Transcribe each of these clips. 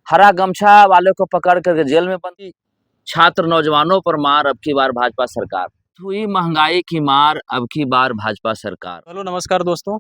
हरा गमछा वाले को पकड़ करके जेल में बंदी, छात्र नौजवानों पर मार, अब की बार भाजपा सरकार। हुई महंगाई की मार, अब की बार भाजपा सरकार। हेलो नमस्कार दोस्तों।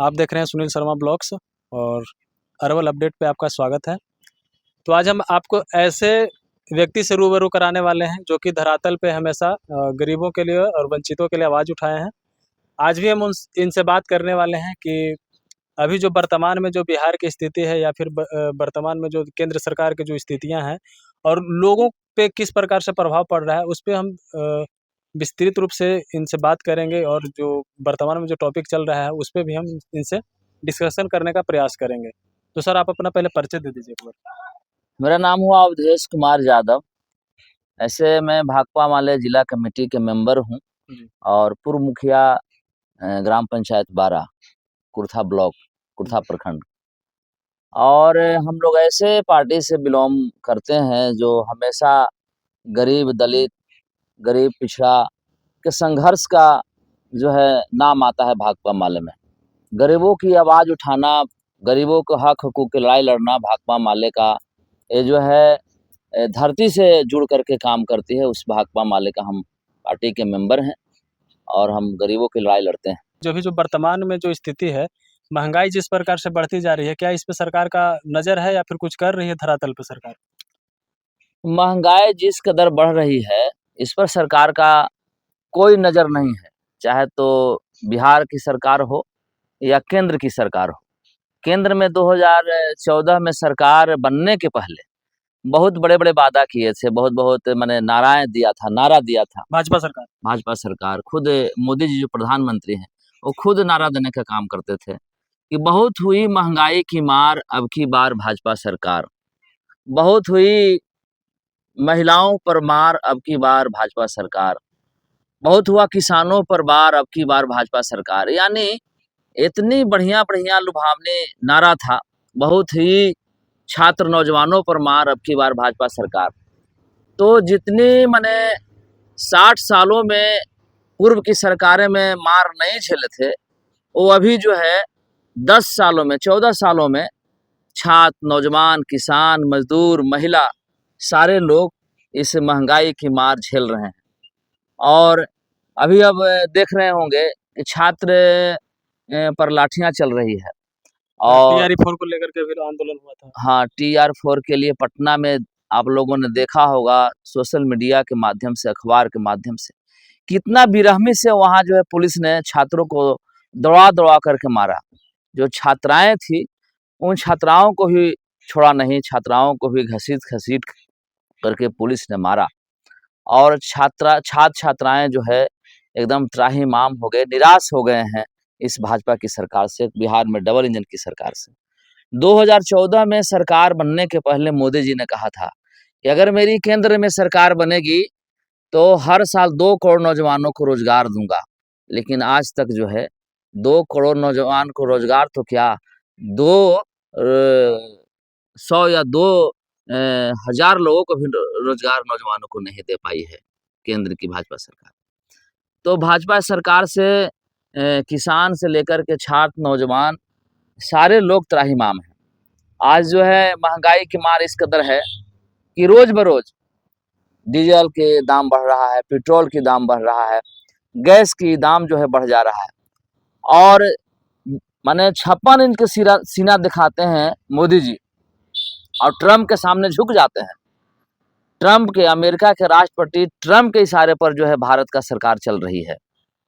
आप देख रहे हैं सुनील शर्मा ब्लॉग्स और अरवल अपडेट पे आपका स्वागत है। तो आज हम आपको ऐसे व्यक्ति से रूबरू कराने वाले हैं जो कि धरातल पे हमेशा गरीबों के लिए और वंचितों के लिए आवाज़ उठाए हैं। आज भी हम इनसे बात करने वाले हैं कि अभी जो वर्तमान में जो बिहार की स्थिति है या फिर वर्तमान में जो केंद्र सरकार की जो स्थितियां हैं और लोगों पे किस प्रकार से प्रभाव पड़ रहा है, उस पे हम विस्तृत रूप से इनसे बात करेंगे और जो वर्तमान में जो टॉपिक चल रहा है उस पे भी हम इनसे डिस्कशन करने का प्रयास करेंगे। तो सर आप अपना पहले परिचय दे दीजिए एक बार। मेरा नाम हुआ अवधेश कुमार यादव। ऐसे मैं भाकपा माले जिला कमेटी के मेंबर हूँ जी। और पूर्व मुखिया ग्राम पंचायत 12 कुर्था ब्लॉक, कुर्था प्रखंड। और हम लोग ऐसे पार्टी से बिलोंग करते हैं जो हमेशा गरीब दलित, गरीब पिछड़ा के संघर्ष का जो है नाम आता है भाकपा माले में। गरीबों की आवाज़ उठाना, गरीबों के हक हकूक़ की लड़ाई लड़ना भाकपा माले का ये जो है धरती से जुड़ करके काम करती है। उस भाकपा माले का हम पार्टी के मेंबर हैं और हम गरीबों की लड़ाई लड़ते हैं। जो वर्तमान में जो स्थिति है, महंगाई जिस प्रकार से बढ़ती जा रही है, क्या इस पे सरकार का नज़र है या फिर कुछ कर रही है धरातल पे सरकार? महंगाई जिस कदर बढ़ रही है, इस पर सरकार का कोई नज़र नहीं है। चाहे तो बिहार की सरकार हो या केंद्र की सरकार हो। केंद्र में 2014 में सरकार बनने के पहले बहुत बड़े-बड़े वादा किए थे, बहुत-बहुत माने नारा दिया था। भाजपा सरकार। भाजपा सरकार, खुद मोदी जी जो प्रधानमंत्री हैं, वो खुद नारा देने का काम करते थे कि बहुत हुई महंगाई की मार, अब की बार भाजपा सरकार। बहुत हुई महिलाओं पर मार, अब की बार भाजपा सरकार। बहुत हुआ किसानों पर वार, अब की बार भाजपा सरकार। यानी इतनी बढ़िया-बढ़िया लुभावनी नारा था। बहुत ही छात्र नौजवानों पर मार, अब की बार भाजपा सरकार। तो जितनी माने 60 सालों में पूर्व की सरकारें में मार नहीं झेले थे, वो अभी जो है 10 सालों में, 14 सालों में छात्र, नौजवान, किसान, मजदूर, महिला सारे लोग इस महंगाई की मार झेल रहे हैं। और अभी अब देख रहे होंगे कि छात्र पर लाठियां चल रही है और TRE 4 को लेकर के भी आंदोलन हुआ था। हाँ, TR4 के लिए पटना में आप लोगों ने देखा होगा सोशल मीडिया के माध्यम से, अखबार के माध्यम से, कितना बेरहमी से वहाँ जो है पुलिस ने छात्रों को दौड़ा-दौड़ा करके मारा। जो छात्राएँ थी, उन छात्राओं को भी छोड़ा नहीं, छात्राओं को भी घसीट-घसीट करके पुलिस ने मारा और छात्र-छात्राएँ जो है एकदम त्राहिमाम हो गए, निराश हो गए हैं इस भाजपा की सरकार से, बिहार में डबल इंजन की सरकार से। 2014 में सरकार बनने के पहले मोदी जी ने कहा था कि अगर मेरी केंद्र में सरकार बनेगी तो हर साल 2 करोड़ नौजवानों को रोजगार दूंगा। लेकिन आज तक जो है 2 करोड़ नौजवान को रोजगार तो क्या 2 100 या 2 हज़ार लोगों को भी रोजगार नौजवानों को नहीं दे पाई है केंद्र की भाजपा सरकार। तो भाजपा सरकार से किसान से लेकर के छात्र, नौजवान सारे लोग त्राहिमाम हैं। आज जो है महंगाई की मार इस कदर है कि रोज-बरोज डीजल के दाम बढ़ रहा है, पेट्रोल की दाम बढ़ रहा है, गैस की दाम जो है बढ़ जा रहा है और माने 56 इंच के सीना दिखाते हैं मोदी जी और ट्रम्प के सामने झुक जाते हैं। ट्रम्प के, अमेरिका के राष्ट्रपति ट्रम्प के इशारे पर जो है भारत का सरकार चल रही है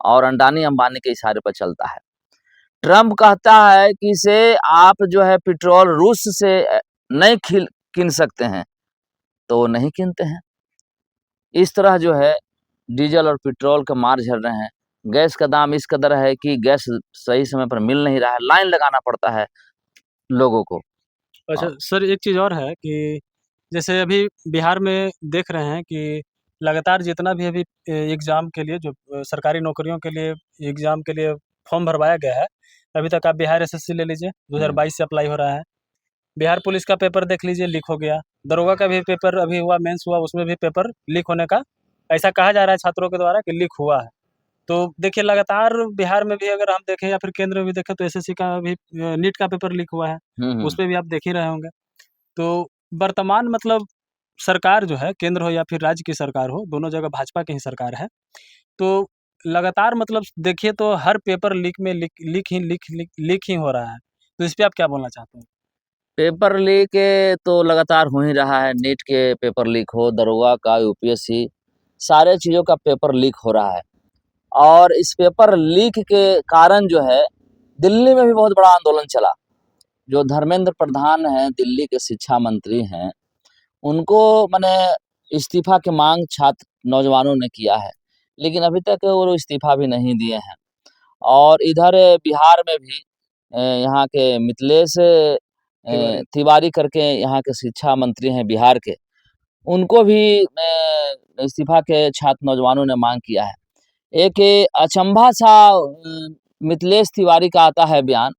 और अडानी अंबानी के इशारे पर चलता है। ट्रम्प कहता है कि इसे आप जो है पेट्रोल रूस से नहीं किन सकते हैं, तो वो नहीं किनते हैं। इस तरह जो है डीजल और पेट्रोल का मार झेल रहे हैं। गैस का दाम इस कदर है कि गैस सही समय पर मिल नहीं रहा है, लाइन लगाना पड़ता है लोगों को। अच्छा सर, एक चीज़ और है कि जैसे अभी बिहार में देख रहे हैं कि लगातार जितना भी अभी एग्ज़ाम के लिए जो सरकारी नौकरियों के लिए एग्ज़ाम के लिए फॉर्म भरवाया गया है, अभी तक आप बिहार एसएससी ले लीजिए, 2022 से अप्लाई हो रहा है। बिहार पुलिस का पेपर देख लीजिए, लीक हो गया। दरोगा का भी पेपर अभी हुआ, मेंस हुआ, उसमें भी पेपर लीक होने का ऐसा कहा जा रहा है छात्रों के द्वारा कि लीक हुआ है। तो देखिए लगातार बिहार में भी अगर हम देखें या फिर केंद्र में भी देखें तो एसएससी का भी नीट का पेपर लीक हुआ है, हुँ, हुँ। उसपे भी आप देख ही रहे होंगे। तो वर्तमान मतलब सरकार जो है, केंद्र हो या फिर राज्य की सरकार हो, दोनों जगह भाजपा की ही सरकार है। तो लगातार मतलब देखिए तो हर पेपर लीक ही हो रहा है। तो इस पे आप क्या बोलना चाहते हैं? पेपर लीक तो लगातार हो ही रहा है। नीट के पेपर लीक हो, दरोगा का, यूपीएससी, सारे चीज़ों का पेपर लीक हो रहा है। और इस पेपर लीक के कारण जो है, दिल्ली में भी बहुत बड़ा आंदोलन चला। जो धर्मेंद्र प्रधान हैं, दिल्ली के शिक्षा मंत्री हैं, उनको माने इस्तीफा की माँग छात्र नौजवानों ने किया है। लेकिन अभी तक वो इस्तीफा भी नहीं दिए हैं। और इधर बिहार में भी यहाँ के मिथिलेश तिवारी करके यहाँ के शिक्षा मंत्री हैं बिहार के, उनको भी इस्तीफा के छात्र नौजवानों ने माँग किया है। एक अचंभा-सा मिथिलेश तिवारी का आता है बयान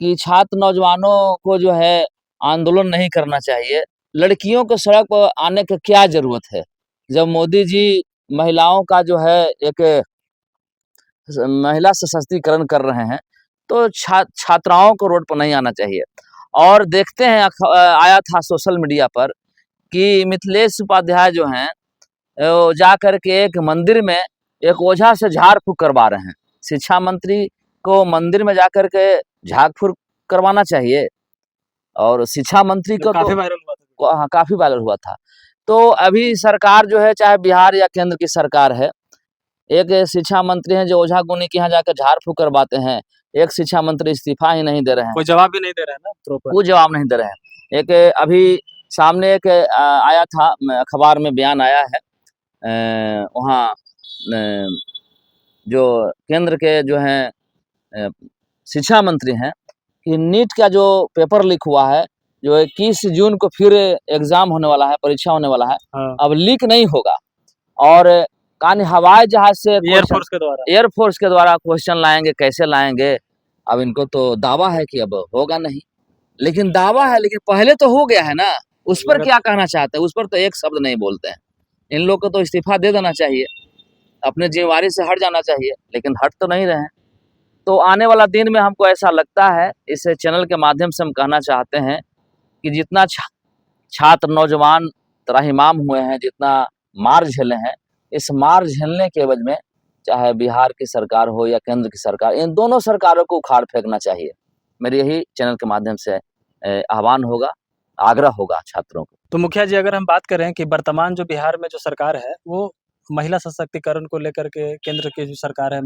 कि छात्र नौजवानों को जो है आंदोलन नहीं करना चाहिए। लड़कियों को सड़क पर आने की क्या ज़रूरत है? जब मोदी जी महिलाओं का जो है एक महिला सशक्तिकरण कर रहे हैं, तो छात्राओं को रोड पर नहीं आना चाहिए। और देखते हैं आया था सोशल मीडिया पर कि मिथिलेश उपाध्याय जो हैं, वो जाकर के एक मंदिर में एक ओझा से झाड़-फूँक करवा रहे हैं। शिक्षा मंत्री को मंदिर में जाकर के झाड़-फूँक करवाना चाहिए और शिक्षा मंत्री को तो काफ़ी वायरल हुआ था। हाँ, काफ़ी वायरल हुआ था। तो अभी सरकार जो है, चाहे बिहार या केंद्र की सरकार है, एक शिक्षा मंत्री हैं जो ओझा गुनी के यहाँ जाकर झाड़-फूँक करवाते हैं। एक शिक्षा मंत्री इस्तीफा ही नहीं दे रहे हैं। कोई जवाब भी नहीं दे रहा है ना प्रॉपर। कोई जवाब नहीं दे रहे हैं। एक अभी सामने एक आया था अखबार में बयान आया है वहाँ जो केंद्र के जो हैं अ, शिक्षा मंत्री हैं कि नीट का जो पेपर लीक हुआ है, जो 21 जून को फिर एग्ज़ाम होने वाला है, परीक्षा होने वाला है, हाँ, अब लीक नहीं होगा। और कहानी हवाई जहाज़ से एयरफोर्स के द्वारा। एयरफ़ोर्स के द्वारा क्वेश्चन लाएँगे, कैसे लाएँगे? अब इनको तो दावा है कि अब होगा नहीं। लेकिन दावा है, लेकिन पहले तो हो गया है ना, उस पर अगर क्या कहना चाहते हैं? उस पर तो एक शब्द नहीं बोलते हैं। इन लोग को तो इस्तीफा दे देना चाहिए, अपने ज़िम्मेवारी से हट जाना चाहिए, लेकिन हट तो नहीं रहे हैं। तो आने वाला दिन में हमको ऐसा लगता है, इस चैनल के माध्यम से हम कहना चाहते हैं कि जितना छात्र नौजवान त्राहिमाम हुए हैं, जितना मार झेले हैं, इस मार झेलने के एवज में चाहे बिहार की सरकार हो या केंद्र की सरकार, इन दोनों सरकारों को उखाड़ फेंकना चाहिए। मेरी यही चैनल के माध्यम से आह्वान होगा, आग्रह होगा छात्रों को। तो मुखिया जी, अगर हम बात करें कि वर्तमान जो बिहार में जो सरकार है, वो महिला सशक्तिकरण को लेकर के केंद्र की जो सरकार है,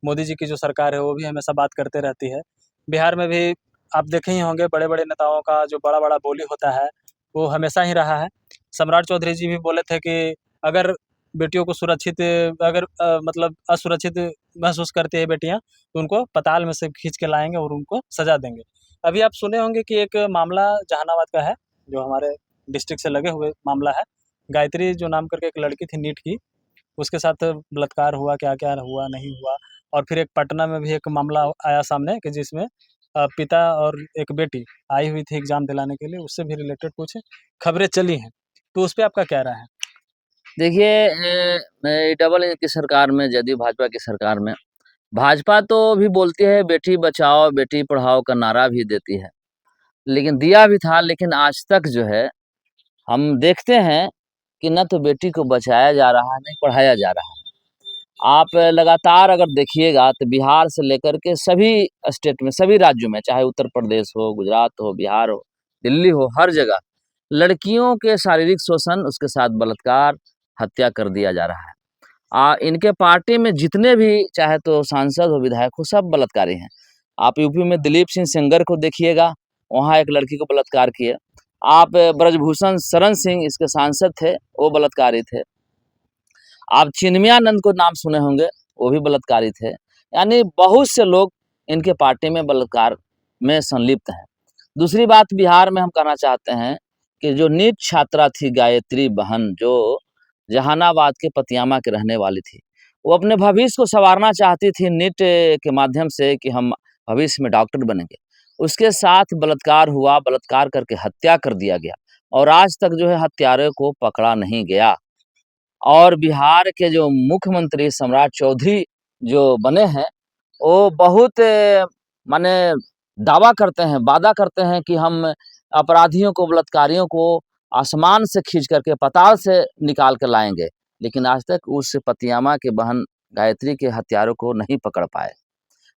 मोदी जी की जो सरकार है, वो भी हमेशा बात करते रहती है। बिहार में भी आप देखे ही होंगे बड़े-बड़े नेताओं का जो बड़ा-बड़ा बोली होता है, वो हमेशा ही रहा है। सम्राट चौधरी जी भी बोले थे कि अगर बेटियों को सुरक्षित अगर मतलब असुरक्षित महसूस करती है बेटियाँ, तो उनको पताल में से खींच के लाएँगे और उनको सज़ा देंगे। अभी आप सुने होंगे कि एक मामला जहानाबाद का है, जो हमारे डिस्ट्रिक्ट से लगे हुए मामला है। गायत्री जो नाम करके एक लड़की थी नीट की, उसके साथ बलात्कार हुआ, क्या-क्या हुआ, नहीं हुआ। और फिर एक पटना में भी एक मामला आया सामने कि जिसमें पिता और एक बेटी आई हुई थी एग्ज़ाम दिलाने के लिए, उससे भी रिलेटेड कुछ खबरें चली हैं। तो उस पे आपका क्या राय है? देखिए डबल इंजन की सरकार में, जदयू भाजपा की सरकार में, भाजपा तो भी बोलती है बेटी बचाओ, बेटी पढ़ाओ का नारा भी देती है। लेकिन दिया भी था, लेकिन आज तक जो है, हम देखते हैं कि ना तो बेटी को बचाया जा रहा है, ना ही पढ़ाया जा रहा है। आप लगातार अगर देखिएगा तो बिहार से लेकर के सभी स्टेट में, सभी राज्यों में, चाहे उत्तर प्रदेश हो, गुजरात हो, बिहार हो, दिल्ली हो, हर जगह लड़कियों के शारीरिक शोषण, उसके साथ बलात्कार, हत्या कर दिया जा रहा है। इनके पार्टी में जितने भी चाहे तो सांसद हो, विधायक हो, सब बलात्कारी हैं। आप यूपी में दिलीप सिंह सेंगर को देखिएगा, वहाँ एक लड़की को बलात्कार किए। आप ब्रजभूषण शरण सिंह इसके सांसद थे, वो बलात्कारी थे। आप चिन्मयानंद को नाम सुने होंगे, वो भी बलात्कारी थे। यानी बहुत से लोग इनके पार्टी में बलात्कार में संलिप्त हैं। दूसरी बात बिहार में हम कहना चाहते हैं कि जो नीट छात्रा थी गायत्री बहन, जो जहानाबाद के पतियामा की रहने वाली थी, वो अपने भविष्य को सँवारना चाहती थी नीट के माध्यम से कि हम भविष्य में डॉक्टर बनेंगे। उसके साथ बलात्कार हुआ, बलात्कार करके हत्या कर दिया गया और आज तक जो है हत्यारे को पकड़ा नहीं गया। और बिहार के जो मुख्यमंत्री सम्राट चौधरी जो बने हैं, वो बहुत माने दावा करते हैं, वादा करते हैं कि हम अपराधियों को, बलात्कारियों को आसमान से खींच करके, पाताल से निकाल कर लाएँगे। लेकिन आज तक उस पतियामा के बहन गायत्री के हत्यारों को नहीं पकड़ पाए।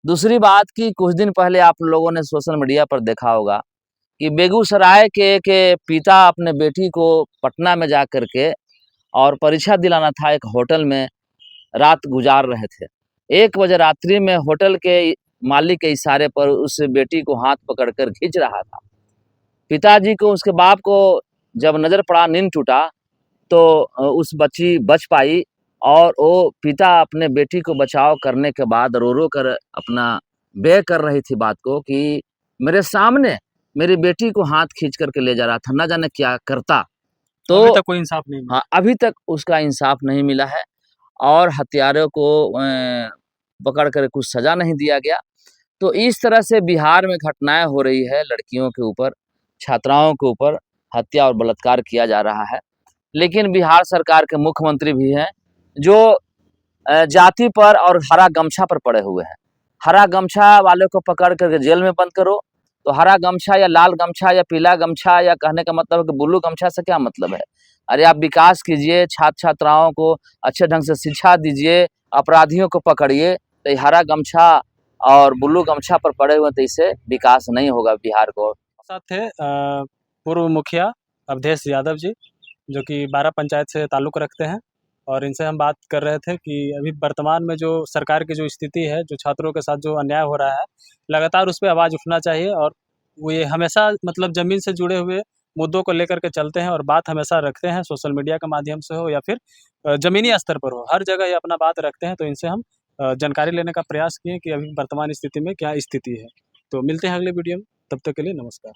दूसरी बात कि कुछ दिन पहले आप लोगों ने सोशल मीडिया पर देखा होगा कि बेगूसराय के पिता अपने बेटी को पटना में जा कर के और परीक्षा दिलाना था, एक होटल में रात गुजार रहे थे। 1 बजे रात्रि में होटल के मालिक के इशारे पर उस बेटी को हाथ पकड़कर खींच रहा था। पिताजी को, उसके बाप को जब नज़र पड़ा, नींद टूटा, तो उस बच्ची बच पाई और वो पिता अपने बेटी को बचाव करने के बाद रो-रो कर अपना व्यय कर रही थी बात को कि मेरे सामने मेरी बेटी को हाथ खींच कर के ले जा रहा था, ना जाने क्या करता। तो अभी तक कोई इंसाफ नहीं मिला। हाँ, अभी तक उसका इंसाफ नहीं मिला है और हत्यारों को पकड़ कर कुछ सज़ा नहीं दिया गया। तो इस तरह से बिहार में घटनाएँ हो रही है, लड़कियों के ऊपर, छात्राओं के ऊपर हत्या और बलात्कार किया जा रहा है। लेकिन बिहार सरकार के मुख्यमंत्री भी हैं, जो जाति पर और हरा गमछा पर पड़े हुए हैं। हरा गमछा वाले को पकड़ कर जेल में बंद करो, तो हरा गमछा या लाल गमछा या पीला गमछा, या कहने का मतलब है कि ब्लू गमछा से क्या मतलब है? अरे आप विकास कीजिए, छात्र-छात्राओं को अच्छे ढंग से शिक्षा दीजिए, अपराधियों को पकड़िए, तो ये हरा गमछा और ब्लू गमछा पर पड़े हुए, तो इससे विकास नहीं होगा बिहार को। साथ थे पूर्व मुखिया अवधेश यादव जी, जो कि 12 पंचायत से ताल्लुक़ रखते हैं, और इनसे हम बात कर रहे थे कि अभी वर्तमान में जो सरकार की जो स्थिति है, जो छात्रों के साथ जो अन्याय हो रहा है, लगातार उस पे आवाज़ उठना चाहिए, और वो ये हमेशा मतलब ज़मीन से जुड़े हुए मुद्दों को लेकर के चलते हैं और बात हमेशा रखते हैं, सोशल मीडिया के माध्यम से हो या फिर ज़मीनी स्तर पर हो, हर जगह ये अपना बात रखते हैं। तो इनसे हम जानकारी लेने का प्रयास किए कि अभी वर्तमान स्थिति में क्या स्थिति है। तो मिलते हैं अगले वीडियो में, तब तक के लिए नमस्कार।